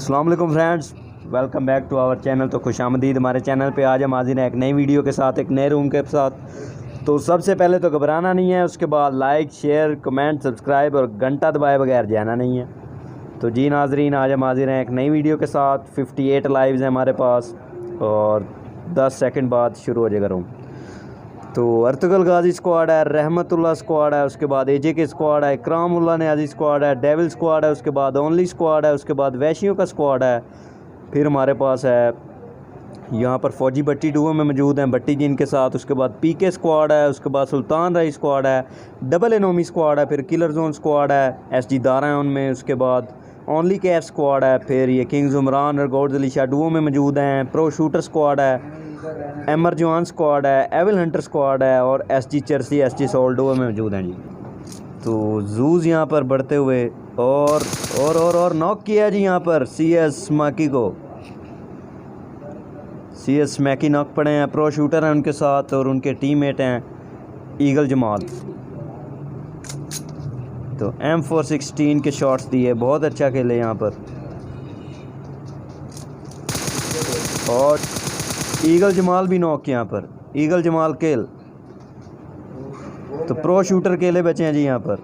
अस्सलाम वालेकुम friends, welcome back to our channel. तो खुशामदीद हमारे चैनल पे। आज हम हाजिर हैं एक नई वीडियो के साथ, एक नए रूम के साथ। तो सबसे पहले तो घबराना नहीं है, उसके बाद लाइक शेयर कमेंट सब्सक्राइब और घंटा दबाए बगैर जाना नहीं है। तो जी नाजरीन, आज हम हाजिर हैं एक नई वीडियो के साथ। 58 लाइव्स हैं हमारे पास और 10 सेकंड बाद शुरू हो जाएगा रूम। तो अर्तुगल गाजी स्क्वाड है, रहमतुल्लाह स्क्वाड है, उसके बाद एजे के स्क्वाड है, इकरामुल्लाह नियाज़ी स्क्वाड है, डेविल स्क्वाड है, उसके बाद ओनली स्क्वाड है, उसके बाद वैशियों का स्क्वाड है। फिर हमारे पास है यहाँ पर फौजी भट्टी डुओ में मौजूद हैं भट्टी जी इनके साथ। उसके बाद पीके स्क्वाड है, उसके बाद सुल्तान राई स्क्वाड है, डबल एनोमी स्क्वाड है, फिर किलर जोन स्क्वाड है, एसजी दारा है उनमें। उसके बाद ओनली कैफ स्क्वाड है, फिर ये किंग्स उमरान और गॉड्स अलीशा डुओ में मौजूद हैं। प्रो शूटर स्क्वाड है, एमर जवान स्क्वाड है, एविल हंटर स्क्वाड है और एसजी चर्सी एसजी सोल डुओ में मौजूद हैं जी। तो जूज यहाँ पर बढ़ते हुए और नॉक किया जी यहाँ पर सीएस माकी को। सीएस मैकी नॉक पड़े हैं। प्रो शूटर हैं उनके साथ और उनके टीममेट हैं ईगल जमाल। तो M416 के शॉट्स दिए, बहुत अच्छा खेले यहाँ पर। और ईगल जमाल भी नॉक यहाँ पर, ईगल जमाल केल। तो प्रो शूटर केले बचे हैं जी यहाँ पर।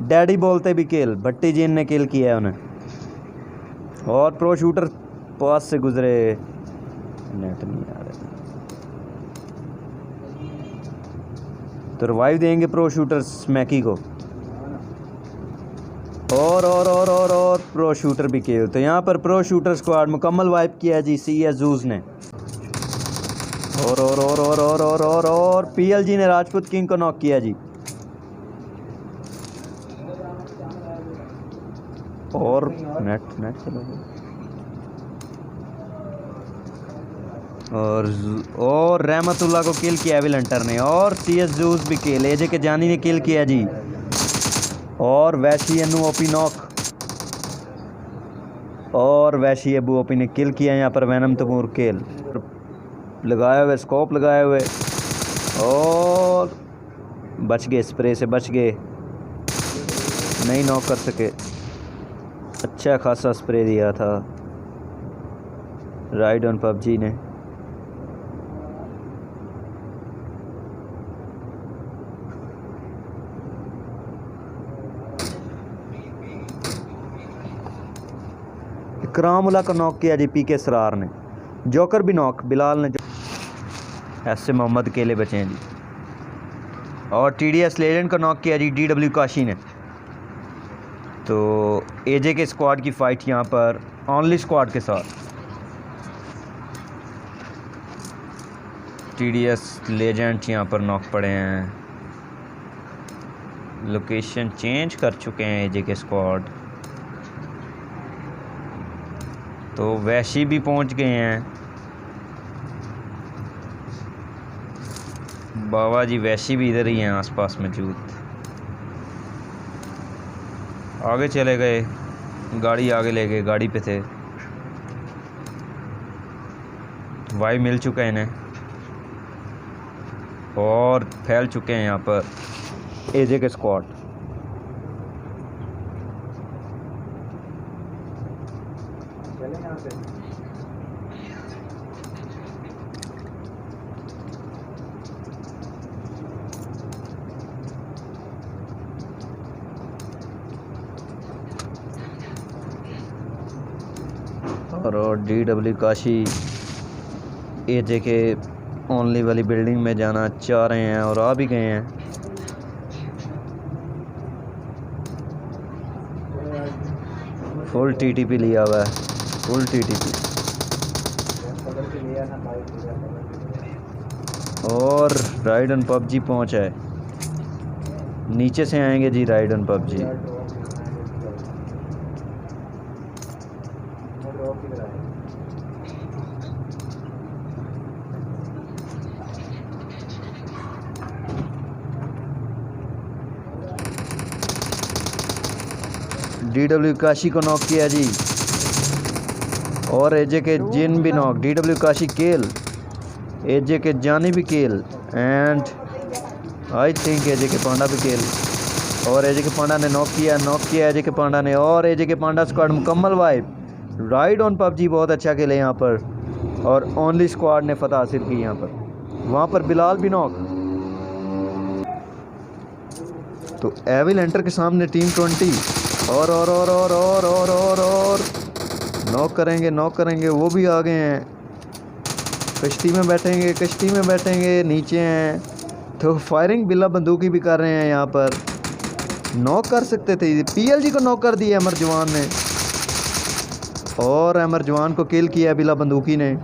डैडी बोलते भी केल, भट्टी जी ने किल किया है उन्हें। और प्रो शूटर पास से गुजरे, नेट नहीं आ रहा। तो रिवाइव देंगे प्रो शूटर स्मैकी को। और प्रो शूटर भी किए। तो यहाँ पर प्रो शूटर स्क्वाड मुकम्मल वाइप किया जी सीएस जूज ने। और पीएलजी ने राजपूत किंग को नॉक किया जी। और नेट चलो। और रहमतुल्लाह को किल किया एविल हंटर ने। और सीएस जूस भी किल, एजे के जानी ने किल किया जी। और वैशी अनु ओपी नॉक, और वैशी अबू ओपी ने किल किया यहाँ पर वैनम तमूर किल लगाए हुए, स्कोप लगाए हुए। और बच गए, स्प्रे से बच गए, नहीं नॉक कर सके। अच्छा खासा स्प्रे दिया था राइड ऑन पबजी ने। इकरामुल्लाह को नॉक किया जी पीके सरार ने। जोकर भी नॉक, बिलाल ने। ऐसे मोहम्मद केले बचे हैं जी। और टीडीएस लेजेंड को नॉक किया जी डीडब्ल्यू काशी ने। तो एजे के स्क्वाड की फ़ाइट यहाँ पर ओनली स्क्वाड के साथ। टीडीएस लेजेंड यहाँ पर नॉक पड़े हैं। लोकेशन चेंज कर चुके हैं एजे के स्क्वाड। तो वैशी भी पहुंच गए हैं। बाबा जी वैशी भी इधर ही हैं आसपास मौजूद। आगे चले गए, गाड़ी आगे ले गए, गाड़ी पे थे। वाई मिल चुका है इन्हें और फैल चुके हैं यहाँ पर एजे के स्क्वाड। और डीडब्ल्यू काशी एजे के ओनली वाली बिल्डिंग में जाना चाह रहे हैं और आ भी गए हैं। फुल टीटीपी लिया हुआ है, फुल टीटीपी। और राइड ऑन पबजी पहुंचा है। नीचे से आएंगे जी ride on PUBG. DW Kashi को नॉक किया जी। और एजे के जिन भी नॉक, डीडब्ल्यू काशी केल, एजे के जानी भी केल एंड आई थिंक एजे के पांडा भी केल। और एजे के पांडा ने नॉक किया एजे के पांडा ने। और एजे के पांडा स्क्वाड मुकम्मल वाइप। राइड ऑन पबजी बहुत अच्छा खेले यहाँ पर, और ओनली स्क्वाड ने फतह हासिल की यहाँ पर। वहाँ पर बिलाल भी नॉक। तो एविल एंटर के सामने टीम 20 और नॉक करेंगे। वो भी आ गए हैं, कश्ती में बैठेंगे, नीचे हैं। तो फायरिंग बिला बंदूकी भी कर रहे हैं यहाँ पर। नॉक कर सकते थे, पीएलजी को नॉक कर दिया अमर जवान ने, और अमर जवान को किल किया बिला बंदूकी ने।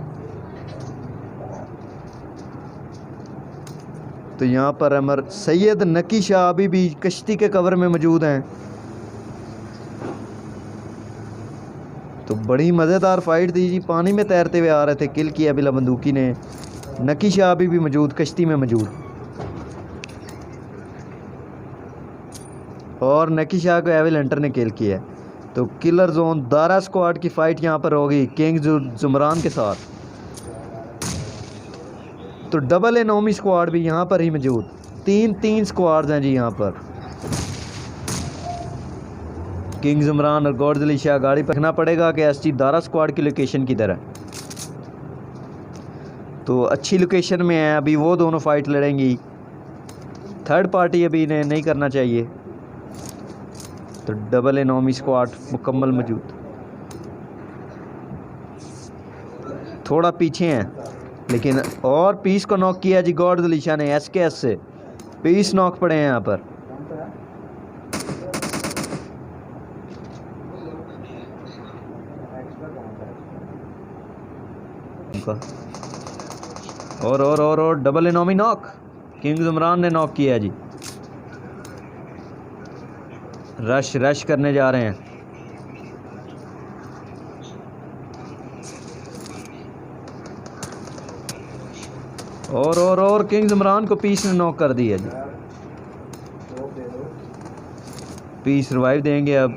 तो यहाँ पर अमर सैयद नकी शाह अभी भी कश्ती के कवर में मौजूद हैं। तो बड़ी मज़ेदार फाइट थी जी, पानी में तैरते हुए आ रहे थे, किल किया बिला बंदूकी ने। नकी शाह अभी भी मौजूद, कश्ती में मौजूद, और नकी शाह को एविल हंटर ने किल किया। तो किलर जोन दारा स्क्वाड की फ़ाइट यहाँ पर होगी किंग जुमरान के साथ। तो डबल एनोमी स्क्वाड भी यहाँ पर ही मौजूद, तीन स्क्वाड्स हैं जी यहाँ पर। किंग जुमरान और गॉड्स अली शाह गाड़ी रखना पड़ेगा कि एसटी दारा स्क्वाड की लोकेशन किधर है। तो अच्छी लोकेशन में है, अभी वो दोनों फाइट लड़ेंगी। थर्ड पार्टी अभी इन्हें नहीं करना चाहिए। तो डबल एनोमी स्क्वाड मुकम्मल मौजूद, थोड़ा पीछे हैं लेकिन। और पीस को नॉक किया जी गॉड्स अली शाह ने एसकेएस से। पीस नॉक पड़े हैं यहाँ पर। और डबल एनोमी नॉक, किंग जुमरान ने नॉक किया जी। रश करने जा रहे हैं। और किंग जुमरान को पीस ने नॉक कर दिया जी। पीस रिवाइव देंगे, अब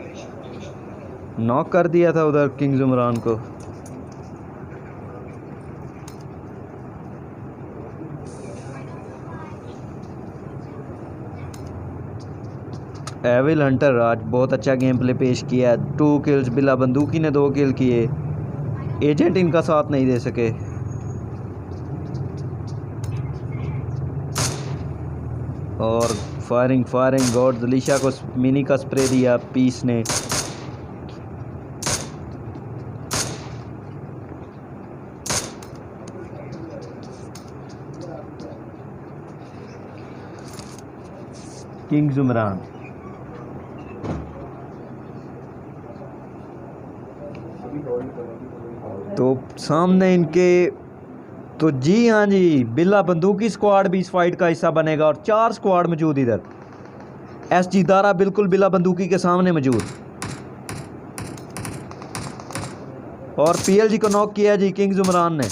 नॉक कर दिया था उधर किंग जुमरान को। एविल हंटर आज बहुत अच्छा गेम प्ले पेश किया। 2 किल्स, बिला बंदूकी ने 2 किल किए। एजेंट इनका साथ नहीं दे सके। और फायरिंग गॉड जलीशा को मिनी का स्प्रे दिया पीस ने। किंग जुमरान तो सामने इनके। तो जी हाँ जी, बिला बंदूकी स्क्वाड भी इस फाइट का हिस्सा बनेगा, और 4 स्क्वाड मौजूद इधर। एसजी दारा बिल्कुल बिला बंदूकी के सामने मौजूद, और पीएलजी को नॉक किया जी किंग जुमरान ने।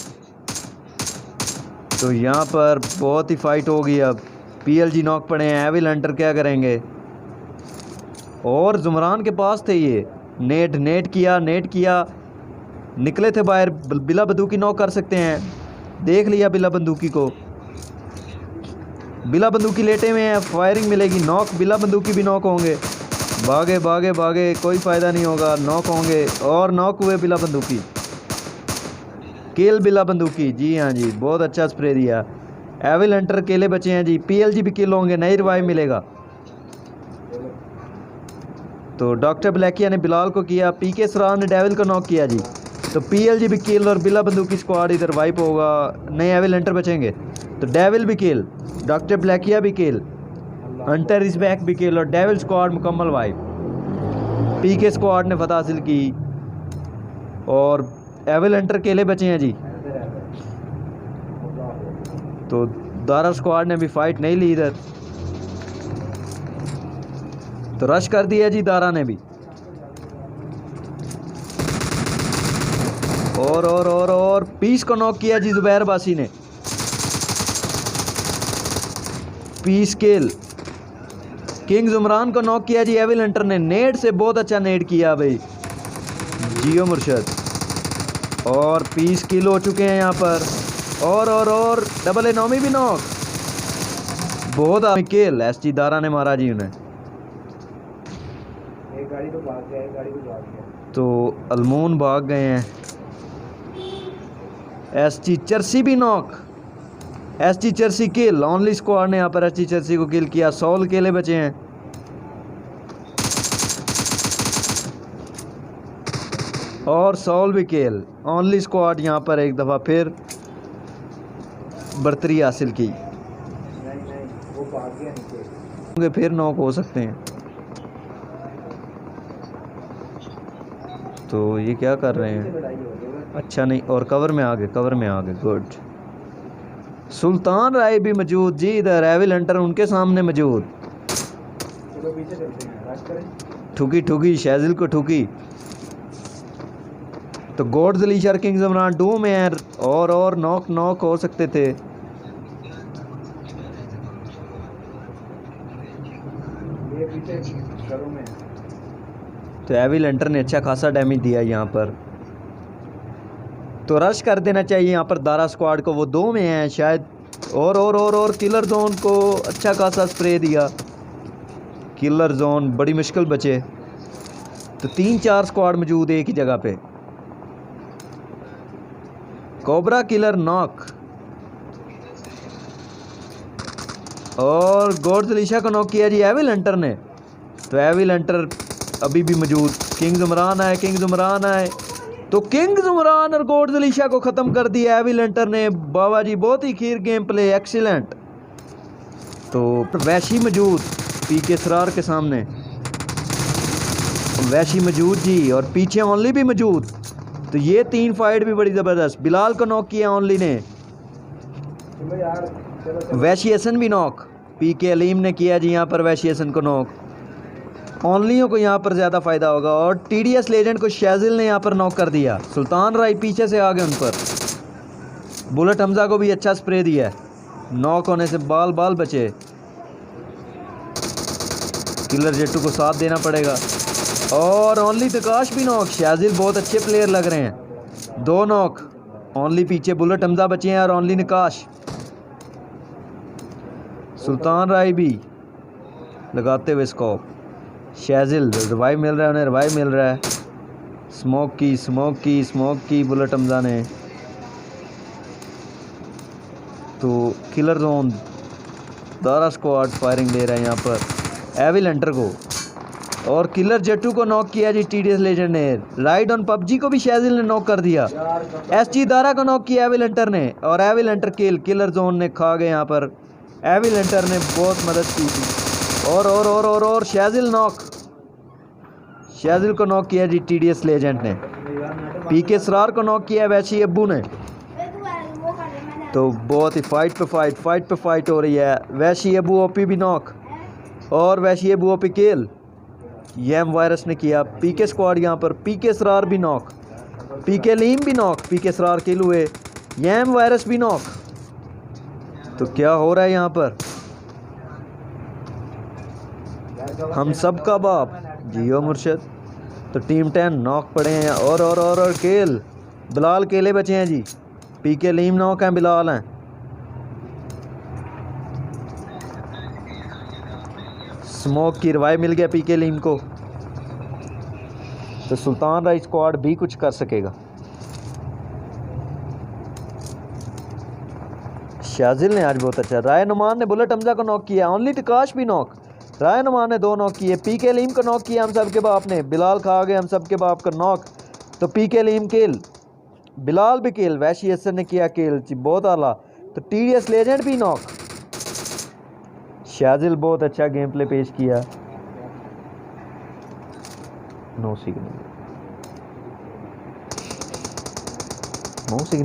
तो यहाँ पर बहुत ही फाइट होगी। अब पीएलजी नॉक पड़े हैं, एविल हंटर क्या करेंगे। और जुमरान के पास थे ये, नेट किया, निकले थे बाहर। बिला बंदूकी नॉक कर सकते हैं, देख लिया बिला बंदूकी को। बिला बंदूकी लेटे हुए हैं, फायरिंग मिलेगी, नॉक। बिला बंदूकी भी नॉक होंगे। भागे, कोई फ़ायदा नहीं होगा, नॉक होंगे। और नॉक हुए बिला बंदूकी, किल बिला बंदूकी। जी हाँ जी, बहुत अच्छा स्प्रे दिया। एविल हंटर अकेले बचे हैं जी। पीएलजी भी किल होंगे, नई रिवाइव मिलेगा। तो डॉक्टर ब्लैकिया ने बिलाल को किया, पीके सरार ने डेविल को नॉक किया जी। तो पीएलजी भी किल और बिला बंदूकी स्क्वाड इधर वाइप होगा, नए एविल हंटर बचेंगे। तो डेविल भी किल, डॉक्टर ब्लैकिया भी किल, हंटर इज बैक भी किल, और डेविल स्क्वाड मुकम्मल वाइप। पीके स्क्वाड ने फतह हासिल की, और एविल हंटर अकेले बचे हैं जी। तो दारा स्क्वाड ने भी फाइट नहीं ली इधर, तो रश कर दिया जी दारा ने भी। और पीस को नॉक किया जी जुबैर बासी ने। पीस किल, किंग जुमरान को नॉक किया जी एविल हंटर ने। नेट से बहुत अच्छा नेट किया भाई जियो मुर्शद। और पीस किल हो चुके हैं यहाँ पर। और डबल एनोमी भी नॉक, बहुत किल एसटी दारा ने मारा जी उन्हें। तो अलमून भाग गए हैं। एसटी चर्सी भी नॉक। एसटी चर्सी किल। ओनली स्क्वाड ने यहाँ पर एसटी चर्सी को किल किया। 100 अकेले बचे हैं। और 100 भी किल। ओनली स्क्वाड यहाँ पर एक दफ़ा फिर बर्तरी हासिल की। फिर नॉक हो सकते हैं। तो ये क्या कर रहे हैं? अच्छा नहीं, और कवर में आ गए, कवर में आ गए। गुड। सुल्तान राय भी मौजूद जी इधर। एविल हंटर उनके सामने मौजूद। ठुकी ठुकी शैजिल को ठुकी। तो गॉड्स अलीशर किंग्स इमरान डू में है। और नॉक नॉक हो सकते थे। तो एविल हंटर ने अच्छा खासा डैमेज दिया यहाँ पर। तो रश कर देना चाहिए यहाँ पर दारा स्क्वाड को। वो 2 में हैं शायद। और किलर जोन को अच्छा खासा स्प्रे दिया। किलर जोन बड़ी मुश्किल बचे। तो 3-4 स्क्वाड मौजूद है एक ही जगह पे। Cobra killer knock. और गॉड्स अलीशा को नॉक किया जी एविल हंटर ने। तो एविल हंटर अभी भी मौजूद। किंग्स उमरान आए, किंग्स उमरान आए। तो किंग्स उमरान और गॉड्स अलीशा को ख़त्म कर दिया एविल हंटर ने। बाबा जी बहुत ही खीर गेम प्ले, एक्सीलेंट। तो वैशी मौजूद पीके सरार के सामने। वैशी मौजूद जी। और पीछे ओनली भी मौजूद। तो ये 3 फाइट भी बड़ी ज़बरदस्त। बिलाल को नॉक किया ओनली ने। वैशी हसन भी नॉक। पीके अलीम ने किया जी यहाँ पर वैशी हसन को नॉक। ओनलियों को यहाँ पर ज़्यादा फ़ायदा होगा। और टीडीएस लेजेंड को शैजिल ने यहाँ पर नॉक कर दिया। सुल्तान राय पीछे से आ गए उन पर। बुलेट हमजा को भी अच्छा स्प्रे दिया। नॉक होने से बाल बाल बचे। किलर जेटू को साथ देना पड़ेगा। और ओनली तकाश भी नॉक। शैजिल बहुत अच्छे प्लेयर लग रहे हैं। 2 नॉक। ओनली पीछे बुलेट हमजा बचे हैं और ओनली निकाश। सुल्तान राय भी लगाते हुए स्कोप। शैजिल रिवाइव मिल रहा है, उन्हें रिवाइव मिल रहा है। स्मोक की बुलेट हमजा ने। तो killer zone Dara squad firing ले रहा है यहाँ पर एविल हंटर को। और किलर जेटू को नॉक किया जी टीडीएस लेजेंड ने। राइड ऑन पबजी को भी शैजिल ने नॉक कर दिया। एसजी दारा को नॉक किया एविल हंटर ने। और एविल हंटर किलर जोन ने खा गए यहाँ पर। एविल हंटर ने बहुत मदद की थी। और शैजिल नॉक। शैजिल को नॉक किया जी टीडीएस लेजेंड ने। पीके सरार को नॉक किया वैशी अब्बू ने। तो बहुत ही फाइट पे फाइट हो रही है। वैशी अब्बू ओपी भी नॉक। और वैशी अब्बू ओपी किल यम वायरस ने किया। पीके स्क्वाड यहाँ पर। पीके सरार भी नॉक। पीके लीम भी नॉक। पीके सरार किल हुए। यम वायरस भी नॉक। तो क्या हो रहा है यहाँ पर? हम सब का बाप जियो मुर्शद। तो टीम 10 नॉक पड़े हैं। और केल बिलाल केले बचे हैं जी। पीके लीम नॉक हैं, बिलाल हैं। स्मोक की रिवाइव मिल गया पीके लीम को। तो सुल्तान राय स्क्वाड भी कुछ कर सकेगा। शाजिल ने आज बहुत अच्छा। राय नुमान ने बुलेट हमजा को नॉक किया। ओनली तकाश भी नॉक। राय नुमान ने 2 नॉक किए। पीके लीम को नॉक किया हम सब के बाप ने। बिलाल खा गए हम सब के बाप का नॉक। तो पीके लीम किल। बिलाल भी किल। वैशी हसन ने किया किल जी, बहुत आला। तो टीडीएस लेजेंड भी नॉक। शाजिल बहुत अच्छा गेम प्ले पेश किया। नो सिग्नल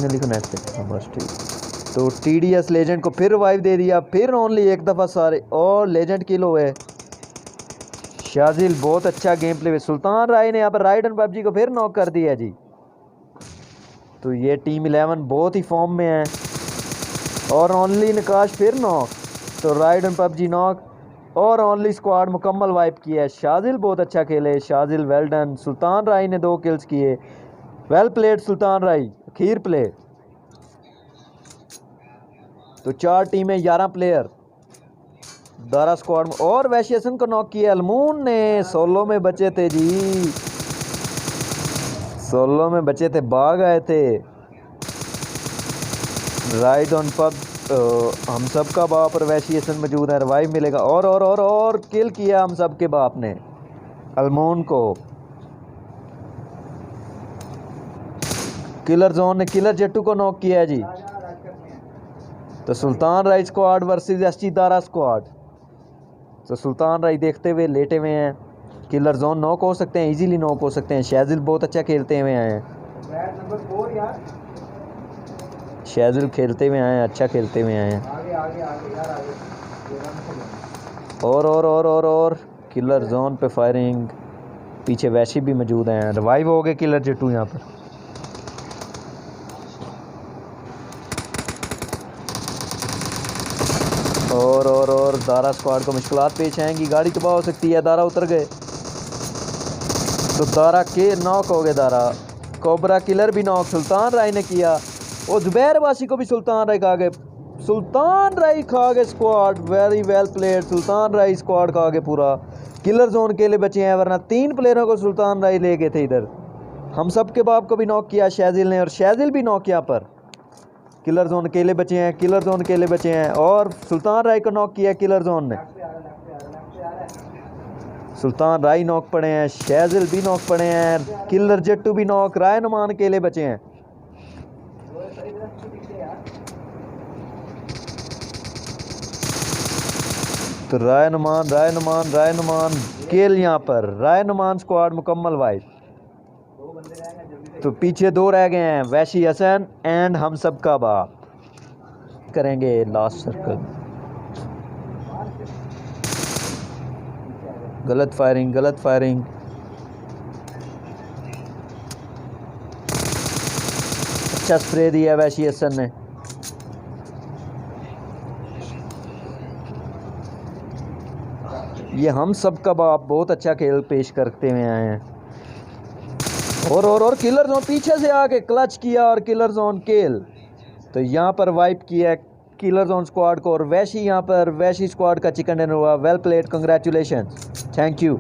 लिखो नेट पे। बस ठीक। तो टीडीएस लेजेंड को फिर रिवाइव दे दिया। फिर ओनली एक दफ़ा सारे और लेजेंड किल हुए। शाजिल बहुत अच्छा गेम प्ले। सुल्तान राय ने यहाँ पर राइड एंड पबजी को फिर नॉक कर दिया जी। तो ये टीम 11 बहुत ही फॉर्म में है। और ओनली निकाश फिर नॉक। तो राइड एंड पबजी नॉक। और ओनली स्क्वाड मुकम्मल वाइप किया है। शाजिल बहुत अच्छा खेले। Shajil well done. सुल्तान राय ने 2 किल्स किए। Well played Sultan Rai. खीर प्ले। तो 4 टीमें 11 प्लेयर दारा स्क्वाड में। और वैशी हसन को नॉक किया अलमून ने। सोलो में बचे थे जी। सोलो में बचे थे, भाग आए थे। राइड ऑन पब, हम सब का बाप और वैशी हसन मौजूद है, रिवाइव मिलेगा। और किल किया हम सब के बाप ने अलमोन को। किलर जोन ने किलर जट्टू को नॉक किया है जी। तो Sultan Rai squad versus ST Dara squad. तो सुल्तान राय देखते हुए लेटे हुए हैं। किलर जोन नॉक हो सकते हैं, इजीली नॉक हो सकते हैं। शैजिल बहुत अच्छा खेलते हुए आए हैं। शैजिल खेलते हुए आए हैं, अच्छा खेलते हुए आए हैं। और किलर जोन पे फायरिंग। पीछे वैशी भी मौजूद हैं। रिवाइव हो गए किलर जट्टू यहाँ पर। और दारा स्क्वाड को मुश्किलात पेश आएंगी। गाड़ी तबाह हो सकती है। दारा उतर गए तो दारा के नॉक हो गए। दारा कोबरा किलर भी नॉक सुल्तान राय ने किया। और जुबैर वासी को भी सुल्तान राय खा गए। सुल्तान राय खा गए squad. Very well played. Sultan Rai squad खा गए पूरा। किलर जोन के लिए बचे हैं, वरना 3 प्लेयरों को सुल्तान राय ले गए थे इधर। हम सब के बाप को भी नॉक किया शैजिल ने, और शैजिल भी नॉक किया पर। किलर जोन अकेले बचे हैं, किलर जोन अकेले बचे हैं। और सुल्तान राय को नॉक किया किलर जोन ने। सुल्तान राय नॉक पड़े हैं, शैजिल भी नॉक पड़े हैं, किलर जट्टू भी नॉक। राय नुमान अकेले बचे हैं। तो राय नुमान केल यहाँ पर। राय नुमान स्क्वाड मुकम्मल वाइड। तो पीछे 2 रह गए हैं, वैशी हसन एंड हम सब का बाप। करेंगे लास्ट सर्कल। गलत फायरिंग। अच्छा स्प्रे दिया वैशी हसन ने। ये हम सब का बाप बहुत अच्छा खेल पेश करते हुए आए हैं। और किलर जोन पीछे से आके क्लच किया और किलर जोन केल। तो यहाँ पर वाइप किया किलर जोन स्क्वाड को। और वैशी यहाँ पर वैशी स्क्वाड का चिकन डिनर हुआ। Well played, congratulation, thank you.